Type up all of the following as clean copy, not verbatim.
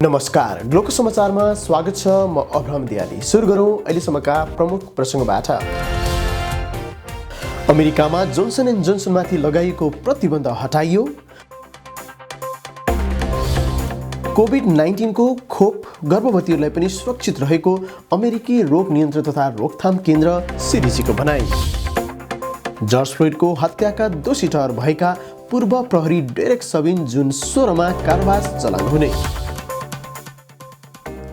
नमस्कार, ग्लोको समाचारमा स्वागत छ। म अब्राहम दियाली। सुरु गरौँ अहिलेसम्मका प्रमुख प्रसङ्गबाट। अमेरिकामा जोन्सन एन्ड जोन्सनमाथि लगाइएको प्रतिबन्ध हटाइयो। कोभिड-19 को खोप गर्भवतीहरूलाई पनि सुरक्षित रहेको अमेरिकी रोग नियन्त्रण तथा रोकथाम केन्द्र सीडीसी को भनाइ। जर्ज फ्लोइडको हत्याका दोषी ठहर भएका पूर्व प्रहरी डेरेक सबिन जुन 16 मा कारावास चलान हुने।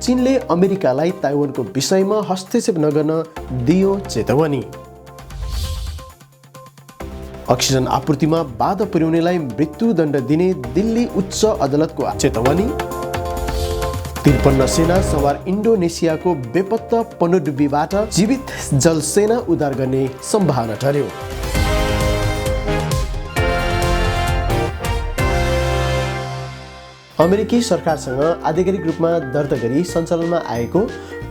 चीनले अमेरिकालाई ताइवानको विषयमा हस्तक्षेप नगर्न दियो चेतावनी। अक्सिजन आपूर्तिमा बाधा पुर्याउनेलाई मृत्युदण्ड दिने दिल्ली उच्च अदालतको चेतावनी। 53 सेना सवार इन्डोनेसियाको बेपत्ता पनडुब्बीबाट जीवित जलसेना उद्धार गर्ने सम्भावना टर्यो। अमेरिकी सरकारसँग आधिकारिक रूपमा दर्ता गरी सञ्चालनमा आएको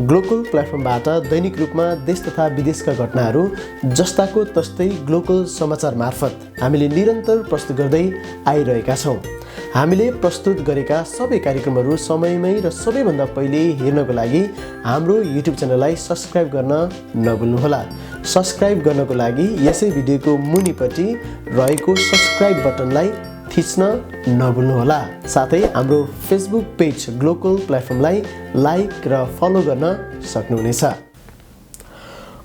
ग्लोकल प्लेटफर्मबाट दैनिक रूपमा देश तथा विदेशका घटनाहरू जस्ताको तस्तै ग्लोकल समाचार मार्फत हामीले निरन्तर प्रस्तुत गर्दै आइरहेका छौँ। हामीले प्रस्तुत गरेका सबै कार्यक्रमहरू समयमै र सबैभन्दा पहिले हेर्नको लागि हाम्रो युट्युब च्यानललाई सब्स्क्राइब गर्न नभुल्नुहोला। सब्स्क्राइब गर्नको लागि यसै भिडियोको मुनिपट्टि रहेको सब्स्क्राइब बटनलाई थिच्न नभुल्नुहोला। साथै हाम्रो फेसबुक पेज ग्लोकल प्लेटफर्मलाई लाइक र फलो गर्न सक्नुहुनेछ।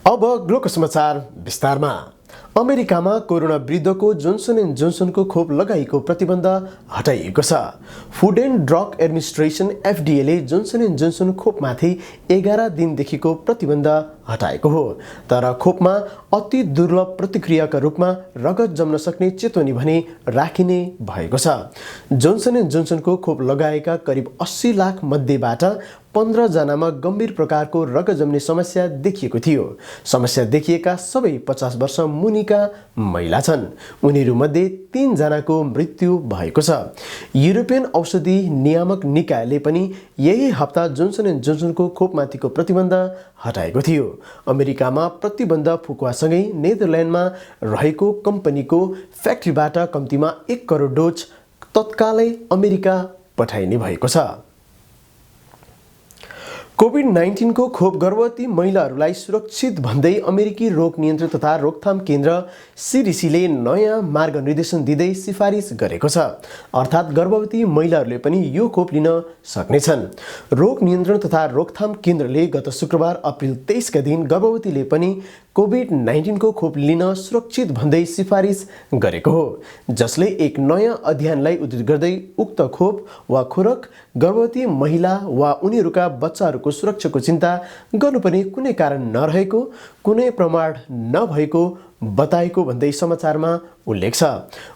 अब ग्लोकल समाचार विस्तारमा। अमेरिकामा कोरोना विरुद्धको जोन्सन एन्ड जोन्सनको खोप लगाइएको प्रतिबन्ध हटाइएको छ। Food and drug administration FDA ले जोन्सन एन्ड जोन्सन खोपमाथि 11 दिनदेखिको प्रतिबन्ध हटाएको हो। तर खोपमा अति दुर्लभ प्रतिक्रियाका रूपमा रगत जम्न सक्ने चेतवनी भने राखिने भएको छ। जोन्सन एन्ड जोन्सनको खोप लगाएका करिब 80 लाख मध्येबाट 15 जनामा गम्भीर प्रकारको रगत जम्ने समस्या देखिएको थियो। समस्या देखिएका सबै 50 वर्ष मुनिका महिला छन्। उनीहरूमध्ये 3 जनाको मृत्यु भएको छ। युरोपियन औषधि नियामक निकायले पनि यही हप्ता जोन्सन एन्ड जोन्सनको खोपमाथिको प्रतिबन्ध हटाएको थियो। अमेरिकामा प्रतिबन्ध फुकुवासँगै नेदरल्यान्डमा रहेको कम्पनीको फ्याक्ट्रीबाट कम्तीमा 1 करोड डोज तत्कालै अमेरिका पठाइने भएको छ। कोभिड-19 को खोप गर्भवती महिलाहरूलाई सुरक्षित भन्दै अमेरिकी रोग नियन्त्रण तथा रोकथाम केन्द्र CDC ले नयाँ मार्गनिर्देशन दिँदै सिफारिस गरेको छ। अर्थात् गर्भवती महिलाहरूले पनि यो खोप लिन सक्नेछन्। रोग नियन्त्रण तथा रोकथाम केन्द्रले गत शुक्रबार अप्रिल 23 का दिन गर्भवतीले पनि कोभिड-19 को खोप लिन सुरक्षित भन्दै सिफारिस गरेको हो, जसले एक नयाँ अध्ययनलाई उद्धृत गर्दै उक्त खोप वा खोराक गर्भवती महिला वा उनीहरूका बच्चाहरूको सुरक्षाको चिन्ता गर्नुपर्ने कुनै कारण नरहेको, कुनै प्रमाण नभएको बताएको भन्दै समाचारमा उल्लेख छ।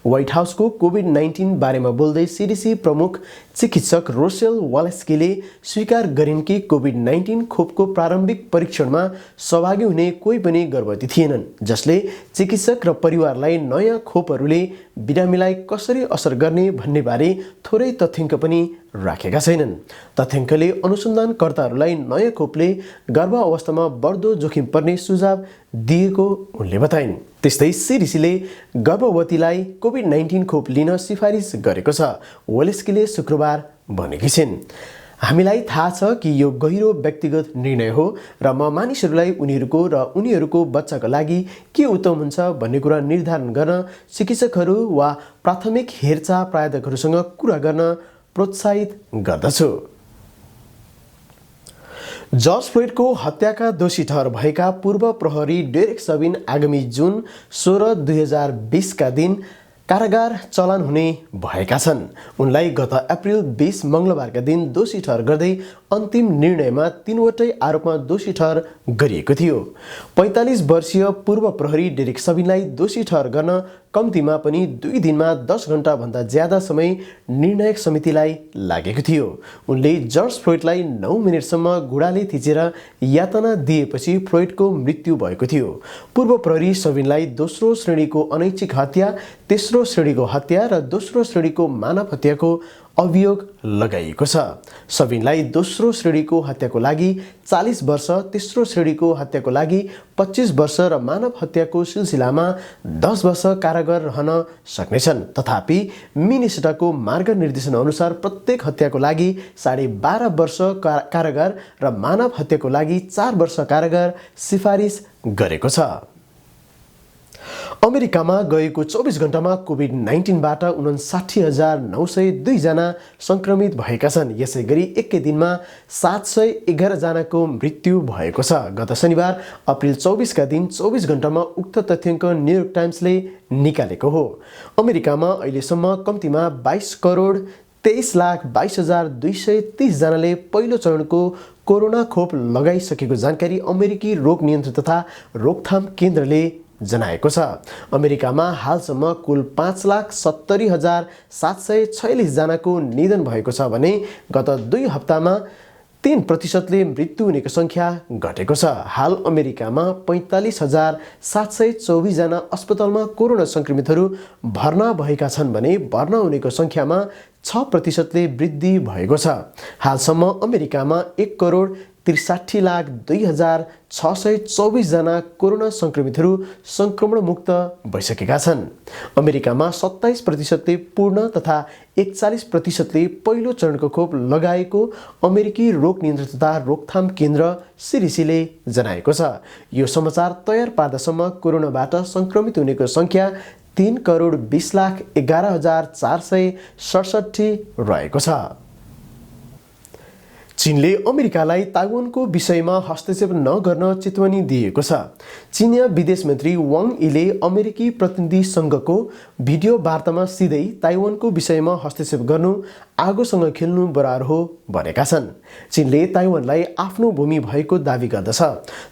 व्हाइट हाउसको कोभिड-19 बारेमा बोल्दै CDC प्रमुख चिकित्सक रोसेल वालेस्कीले स्वीकार गरिन् कि कोभिड-19 खोपको प्रारम्भिक परीक्षणमा सहभागी हुने कोही पनि गर्भवती थिएनन्, जसले चिकित्सक र परिवारलाई नयाँ खोपहरूले बिरामीलाई कसरी असर गर्ने भन्ने बारे थोरै तथ्याङ्क पनि राखेका छैनन्। तथ्याङ्कले अनुसन्धानकर्ताहरूलाई नयाँ खोपले गर्भ अवस्थामा बढ्दो जोखिम पर्ने सुझाव दिएको उनले बताइन्। त्यस्तै CDC ले गर्भवतीलाई कोभिड-19 खोप लिन सिफारिस गरेको छ। वालेस्कीले शुक्रबार भनेकी छिन्, हामीलाई थाहा छ कि यो गहिरो व्यक्तिगत निर्णय हो र म मानिसहरूलाई उनीहरूको र उनीहरूको बच्चाको लागि के उत्तम हुन्छ भन्ने कुरा निर्धारण गर्न चिकित्सकहरू वा प्राथमिक हेरचाह प्राध्यापकहरूसँग कुरा गर्न प्रोत्साहित गर्दछु। जर्ज फ्लोइडको हत्याका दोषी ठहर भएका पूर्व प्रहरी डेरेक सबिन आगामी जुन 16, 2020 का दिन कारागार चलान हुने भएका छन्। उनलाई गत अप्रिल 20 मङ्गलबारका दिन दोषी ठहर गर्दै अन्तिम निर्णयमा 3वटै आरोपमा दोषी ठहर गरिएको थियो। 45 वर्षीय पूर्व प्रहरी डेरेक सबिनलाई दोषी ठहर गर्न कम्तीमा पनि 2 दिनमा 10 घण्टा भन्दा ज्यादा समय निर्णायक समितिलाई लागेको थियो। उनले जर्ज फ्लोइडलाई 9 मिनेटसम्म घुँडाले थिचेर यातना दिएपछि फ्लोइडको मृत्यु भएको थियो। पूर्व प्रहरी सबिनलाई दोस्रो श्रेणीको अनैच्छिक हत्या, तेस्रो श्रेणीको हत्या र दोस्रो श्रेणीको मानव हत्याको अभियोग लगाइएको छ। सबिनलाई दोस्रो श्रेणीको हत्याको लागि 40 वर्ष, तेस्रो श्रेणीको हत्याको लागि 25 वर्ष र मानव हत्याको सिलसिलामा 10 वर्ष कारागार रहन सक्नेछन्। तथापि मिनेसोटाको मार्ग निर्देशन अनुसार प्रत्येक हत्याको लागि 12.5 वर्ष कारागार र मानव हत्याको लागि 4 वर्ष कारागार सिफारिस गरेको छ। अमेरिकामा गएको 24 घण्टामा कोभिड-19बाट 59,902 जना संक्रमित भएका छन्। यसै गरी एकै दिनमा 711 जनाको मृत्यु भएको छ। गत शनिबार अप्रिल 24 का दिन 24 घण्टामा उक्त तथ्याङ्क न्युयोर्क टाइम्सले निकालेको हो। अमेरिकामा अहिलेसम्म कम्तीमा 22,23,22,230 जनाले पहिलो चरणको कोरोना खोप लगाइसकेको जानकारी अमेरिकी रोग नियन्त्रण तथा रोकथाम केन्द्रले जनाएको छ। अमेरिकामा हालसम्म कुल 5,70,746 जनाको निधन भएको छ भने गत 2 हप्तामा 3% मृत्यु हुनेको संख्या घटेको छ। हाल अमेरिकामा 45,724 जना अस्पतालमा कोरोना संक्रमितहरू भर्ना भएका छन् भने भर्ना हुनेको संख्यामा 6% वृद्धि भएको छ। हालसम्म अमेरिकामा 1,63,02,624 जना कोरोना संक्रमितहरू संक्रमणमुक्त भइसकेका छन्। अमेरिकामा 27% पूर्ण तथा 41% पहिलो चरणको खोप लगाएको अमेरिकी रोग नियन्त्रण तथा रोकथाम केन्द्र CDCले जनाएको छ। यो समाचार तयार पार्दासम्म कोरोनाबाट संक्रमित हुनेको संख्या 3,20,11,467 रहेको छ। चीनले अमेरिकालाई ताइवानको विषयमा हस्तक्षेप नगर्न चेतवनी दिएको छ। चीनिया विदेश मन्त्री वाङ यीले अमेरिकी प्रतिनिधिसँगको भिडियो वार्तामा सिधै ताइवानको विषयमा हस्तक्षेप गर्नु आगोसँग खेल्नु बराबर हो भनेका छन्। चीनले ताइवानलाई आफ्नो भूमि भएको दावी गर्दछ,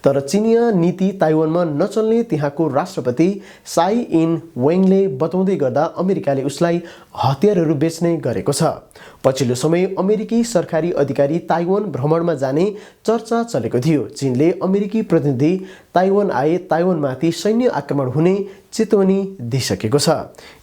तर चीनिया नीति ताइवानमा नचल्ने त्यहाँको राष्ट्रपति साई इन वेङले बताउँदै गर्दा अमेरिकाले उसलाई हतियारहरू बेच्ने गरेको छ। पछिल्लो समय अमेरिकी सरकारी अधिकारी ताइवान भ्रमणमा जाने चर्चा चलेको थियो। चीनले अमेरिकी प्रतिनिधि ताइवान आए ताइवानमाथि सैन्य आक्रमण हुने चेतवनी दिइसकेको छ।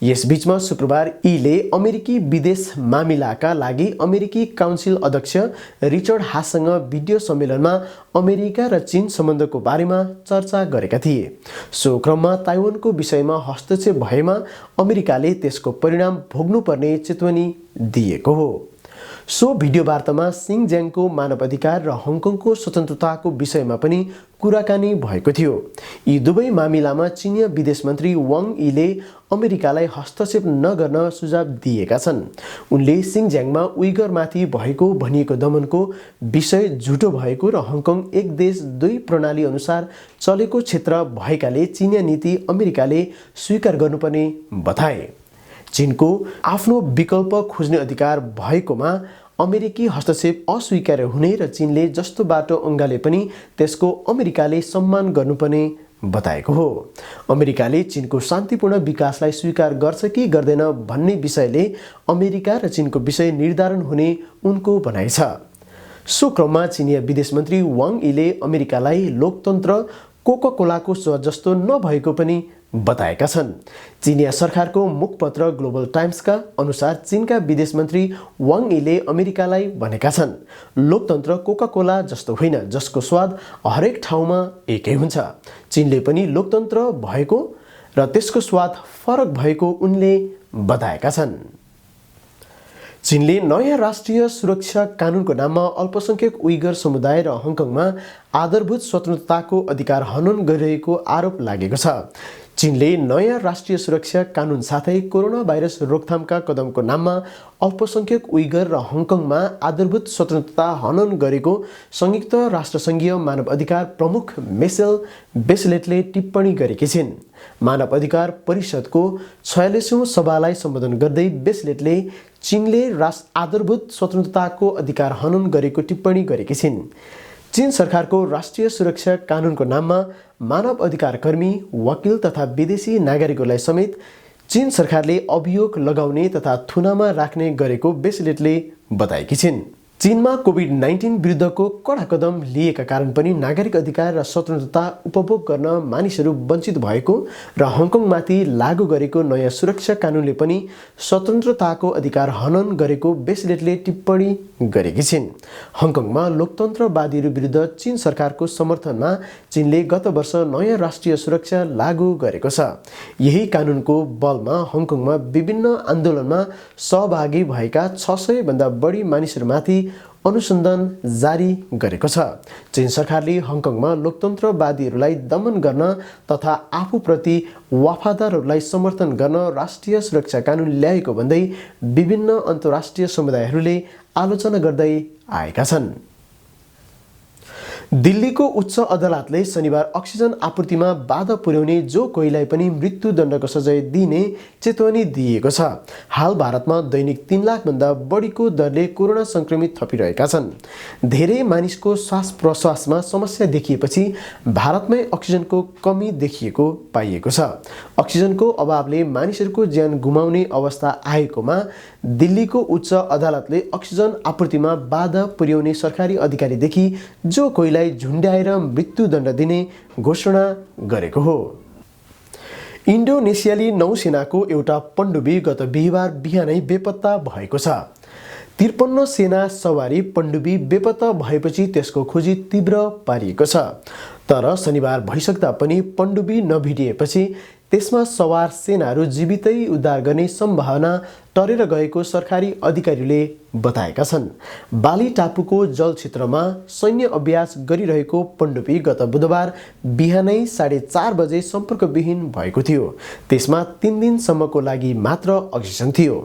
यसबीचमा शुक्रबार यीले अमेरिकी विदेश मामिलाका लागि अमेरिकी काउन्सिल अध्यक्ष रिचर्ड हाससँग भिडियो सम्मेलनमा अमेरिका र चीन सम्बन्धको बारेमा चर्चा गरेका थिए। सो क्रममा ताइवानको विषयमा हस्तक्षेप भएमा अमेरिकाले त्यसको परिणाम भोग्नुपर्ने चेतवनी दिएको हो। सो भिडियो वार्तामा सिङज्याङको मानवाधिकार र हङकङको स्वतन्त्रताको विषयमा पनि कुराकानी भएको थियो। यी दुवै मामिलामा चीनिया विदेश मन्त्री वाङ यीले अमेरिकालाई हस्तक्षेप नगर्न सुझाव दिएका छन्। उनले सिङज्याङमा उइगरमाथि भएको भनिएको दमनको विषय झुटो भएको र हङकङ एक देश दुई प्रणाली अनुसार चलेको क्षेत्र भएकाले चीनिया नीति अमेरिकाले स्वीकार गर्नुपर्ने बताए। चीनको आफ्नो विकल्प खोज्ने अधिकार भएकोमा अमेरिकी हस्तक्षेप अस्वीकार्य हुने र चीनले जस्तो बाटो अँगाले पनि त्यसको अमेरिकाले सम्मान गर्नुपर्ने बताएको हो। अमेरिकाले चीनको शान्तिपूर्ण विकासलाई स्वीकार गर्छ कि गर्दैन भन्ने विषयले अमेरिका र चीनको विषय निर्धारण हुने उनको भनाइ छ। सो क्रममा चीनिया विदेश मन्त्री वाङ यीले अमेरिकालाई लोकतन्त्र कोका-कोलाको स्वाद जस्तो नभएको पनि बताएका छन्। चीनिया सरकारको मुखपत्र ग्लोबल टाइम्सका अनुसार चीनका विदेश मन्त्री वाङ यीले अमेरिकालाई भनेका छन्, लोकतन्त्र कोका-कोला जस्तो होइन जसको स्वाद हरेक ठाउँमा एकै हुन्छ। चीनले पनि लोकतन्त्र भएको र त्यसको स्वाद फरक भएको उनले बताएका छन्। चीनले नयाँ राष्ट्रिय सुरक्षा कानुनको नाममा अल्पसंख्यक उइगर समुदाय र हङकङमा आधारभूत स्वतन्त्रताको अधिकार हनन गरिरहेको आरोप लागेको छ। चीनले नयाँ राष्ट्रिय सुरक्षा कानुन साथै कोरोना भाइरस रोकथामका कदमको नाममा अल्पसंख्यक उइगर र हङकङमा आधारभूत स्वतन्त्रता हनन गरेको संयुक्त राष्ट्रसङ्घीय मानव अधिकार प्रमुख मिसेल बेचलेटले टिप्पणी गरेकी छिन्। मानव अधिकार परिषदको 46औं सभालाई सम्बोधन गर्दै बेचलेटले चीनले आधारभूत स्वतन्त्रताको अधिकार हनन गरेको टिप्पणी गरेकी छिन्। चीन सरकारको राष्ट्रिय सुरक्षा कानुनको नाममा मानव अधिकार कर्मी, वकिल तथा विदेशी नागरिकहरूलाई समेत चीन सरकारले अभियोग लगाउने तथा थुनामा राख्ने गरेको बेचलेटले बताएकी छिन्। चीनमा कोभिड-19 विरुद्धको कडा कदम लिएका कारण पनि नागरिक अधिकार र स्वतन्त्रता उपभोग गर्न मानिसहरू वञ्चित भएको र हङकङमाथि लागू गरेको नयाँ सुरक्षा कानुनले पनि स्वतन्त्रताको अधिकार हनन गरेको बेचलेटले टिप्पणी गरेकी छिन्। हङकङमा लोकतन्त्रवादीहरू विरुद्ध चीन सरकारको समर्थनमा चीनले गत वर्ष नयाँ राष्ट्रिय सुरक्षा लागू गरेको छ। यही कानुनको बलमा हङकङमा विभिन्न आन्दोलनमा सहभागी भएका 600 भन्दा बढी मानिसहरूमाथि अनुसन्धान जारी गरेको छ। चीन सरकारले हङकङमा लोकतन्त्रवादीहरूलाई दमन गर्न तथा आफूप्रति वफादारहरूलाई समर्थन गर्न राष्ट्रिय सुरक्षा कानुन ल्याएको भन्दै विभिन्न अन्तर्राष्ट्रिय समुदायहरूले आलोचना गर्दै आएका छन्। दिल्लीको उच्च अदालतले शनिबार अक्सिजन आपूर्तिमा बाधा पुर्याउने जो कोहीलाई पनि मृत्युदण्डको सजाय दिने चेतवनी दिएको छ। हाल भारतमा दैनिक 3 लाख भन्दा बढीको दरले कोरोना संक्रमित थपिरहेका छन्। धेरै मानिसको श्वास प्रश्वासमा समस्या देखिएपछि भारतमै अक्सिजनको कमी देखिएको पाइएको छ। अक्सिजनको अभावले मानिसहरूको ज्यान गुमाउने अवस्था आएकोमा दिल्लीको उच्च अदालतले अक्सिजन आपूर्तिमा बाधा पुर्याउने सरकारी अधिकारीदेखि जो कोहीलाई झुन्ड्याएर मृत्युदण्ड दिने घोषणा गरेको हो। इन्डोनेसियाली नौसेनाको एउटा पनडुब्बी गत बिहीबार बिहानै बेपत्ता भएको छ। 53 सेना सवारी पनडुब्बी बेपत्ता भएपछि त्यसको खोजी तीव्र पारिएको छ। तर शनिबार भइसक्दा पनि पनडुब्बी नभिडिएपछि त्यसमा सवार सेनाहरू जीवितै उद्धार गर्ने सम्भावना टरेर गएको सरकारी अधिकारीले बताएका छन्। बाली टापुको जल क्षेत्रमा सैन्य अभ्यास गरिरहेको पनडुब्बी गत बुधबार बिहानै 4:30 बजे सम्पर्कविहीन भएको थियो। त्यसमा 3 दिनसम्मको लागि मात्र अक्सिजन थियो।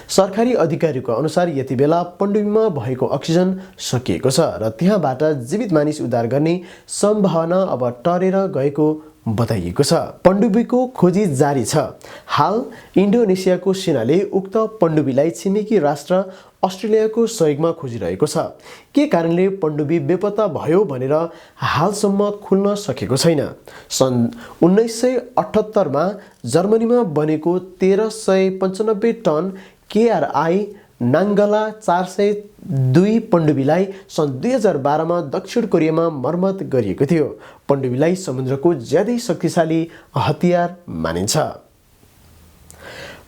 सरकारी अधिकारीको अनुसार यति बेला पनडुब्बीमा भएको अक्सिजन सकिएको छ र त्यहाँबाट जीवित मानिस उद्धार गर्ने सम्भावना अब टरेर गएको बताइएको छ। पनडुब्बीको खोजी जारी छ। हाल इन्डोनेसियाको सेनाले उक्त पनडुब्बीलाई छिमेकी राष्ट्र अस्ट्रेलियाको सहयोगमा खोजिरहेको छ। के कारणले पनडुब्बी बेपत्ता भयो भनेर हालसम्म खुल्न सकेको छैन। सन् 1978 मा जर्मनीमा बनेको 1395 टन KRI नाङ्गला 402 पनडुब्बीलाई सन् 2012 मा दक्षिण कोरियामा मर्मत गरिएको थियो। पनडुब्बीलाई समुद्रको ज्यादै शक्तिशाली हतियार मानिन्छ।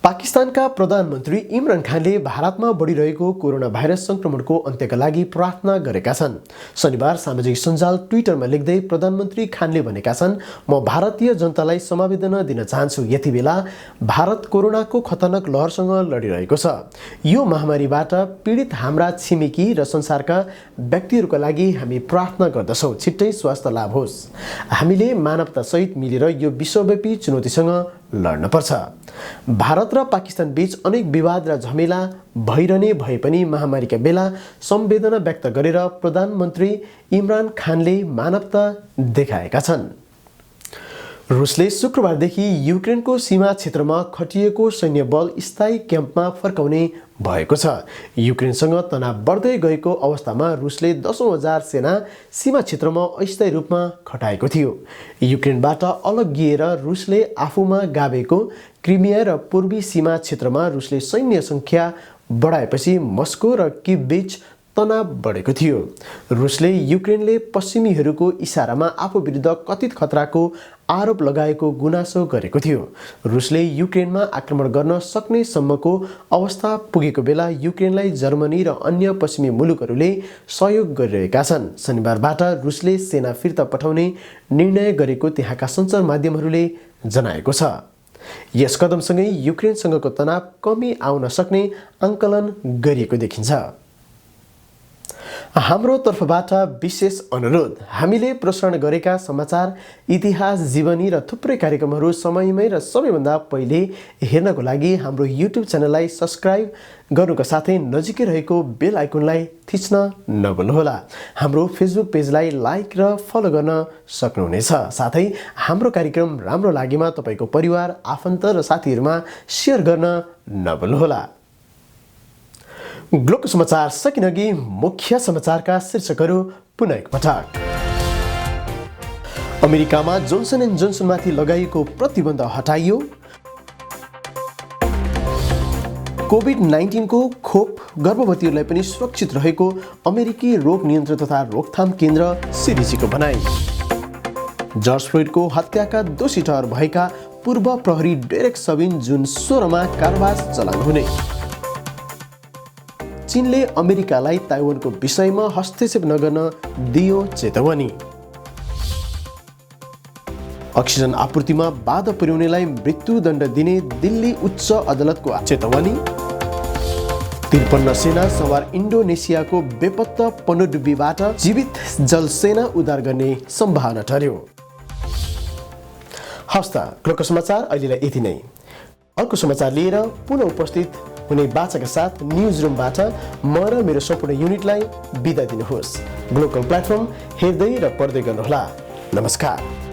पाकिस्तानका प्रधानमन्त्री इमरान खानले भारतमा बढिरहेको कोरोना भाइरस संक्रमणको अन्त्यका लागि प्रार्थना गरेका छन्। शनिबार सामाजिक सञ्जाल ट्विटरमा लेख्दै प्रधानमन्त्री खानले भनेका छन्, म भारतीय जनतालाई समवेदना दिन चाहन्छु। यति बेला भारत कोरोनाको खतरनाक लहरसँग लडिरहेको छ। यो महामारीबाट पीडित हाम्रा छिमेकी र संसारका व्यक्तिहरूका लागि हामी प्रार्थना गर्दछौँ। छिट्टै स्वास्थ्य लाभ होस्। हामीले मानवतासहित मिलेर यो विश्वव्यापी चुनौतीसँग लड्न पर्छ। भारत र पाकिस्तान बीच अनेक विवाद र झमेला भइरहने भए पनि महामारीका बेला संवेदना व्यक्त गरेर प्रधानमन्त्री इमरान खानले मानवता देखाएका छन्। रुसले शुक्रबारदेखि युक्रेनको सीमा क्षेत्रमा खटिएको सैन्य बल स्थायी क्याम्पमा फर्काउने भएको छ। युक्रेनसँग तनाव बढ्दै गएको अवस्थामा रुसले 10,000 सेना सीमा क्षेत्रमा अस्थायी रूपमा खटाएको थियो। युक्रेनबाट अलग्गिएर रुसले आफूमा गाभेको क्रिमिया र पूर्वी सीमा क्षेत्रमा रुसले सैन्य सङ्ख्या बढाएपछि मस्को र किभ बीच तनाव बढेको थियो। रुसले युक्रेनले पश्चिमीहरूको इसारामा आफू विरुद्ध कथित खतराको आरोप लगाएको गुनासो गरेको थियो। रुसले युक्रेनमा आक्रमण गर्न सक्ने सम्मको अवस्था पुगेको बेला युक्रेनलाई जर्मनी र अन्य पश्चिमी मुलुकहरूले सहयोग गरिरहेका छन्। शनिबारबाट रुसले सेना फिर्ता पठाउने निर्णय गरेको त्यहाँका सञ्चार माध्यमहरूले जनाएको छ। यस कदमसँगै युक्रेनसँगको तनाव कमी आउन सक्ने आंकलन गरिएको देखिन्छ। हाम्रो तर्फबाट विशेष अनुरोध, हामीले प्रसारण गरेका समाचार, इतिहास, जीवनी र थुप्रै कार्यक्रमहरू समयमै र सबैभन्दा पहिले हेर्नको लागि हाम्रो युट्युब च्यानललाई सब्स्क्राइब गर्नुका साथै नजिकै रहेको बेल आइकनलाई थिच्न नभुल्नुहोला। हाम्रो फेसबुक पेजलाई लाइक र फलो गर्न सक्नुहुनेछ। साथै हाम्रो कार्यक्रम राम्रो लागेमा तपाईको परिवार, आफन्त र साथीहरूमा सेयर गर्न नभुल्नुहोला। ग्लोबल समाचार सकिनअघि मुख्य समाचारका शीर्षकहरू पुनः एकपटक। अमेरिकामा जोन्सन एन्ड जोन्सनमाथि लगाइएको प्रतिबन्ध हटाइयो। कोभिड-19 को खोप गर्भवतीहरूलाई पनि सुरक्षित रहेको अमेरिकी रोग नियन्त्रण तथा रोकथाम केन्द्र CDC को भनाइ। जर्ज फ्लोइडको हत्याका दोषी ठहर भएका पूर्व प्रहरी डेरेक सबिन जुन 16 मा कारावास चलान हुने। चीनले अमेरिकालाई ताइवानको विषयमा हस्तक्षेप नगर्न दियो चेतावनी। अक्सिजन आपूर्तिमा बाधा पुर्याउनेलाई मृत्युदण्ड दिने दिल्ली उच्च अदालतको चेतावनी। 53 सेना सवार इन्डोनेसियाको बेपत्ता पनडुब्बीबाट जीवित जलसेना उद्धार गर्ने सम्भावना टर्यो। हवस् त ग्लोको समाचार अहिलेलाई यति नै। अर्को समाचार लिएर पुनः उपस्थित हुने बाचाका साथ न्युज रुमबाट म र मेरो सम्पूर्ण युनिटलाई बिदा दिनुहोस्। ग्लोकल प्लेटफर्म हेर्दै र पढ्दै गर्नुहोला। नमस्कार।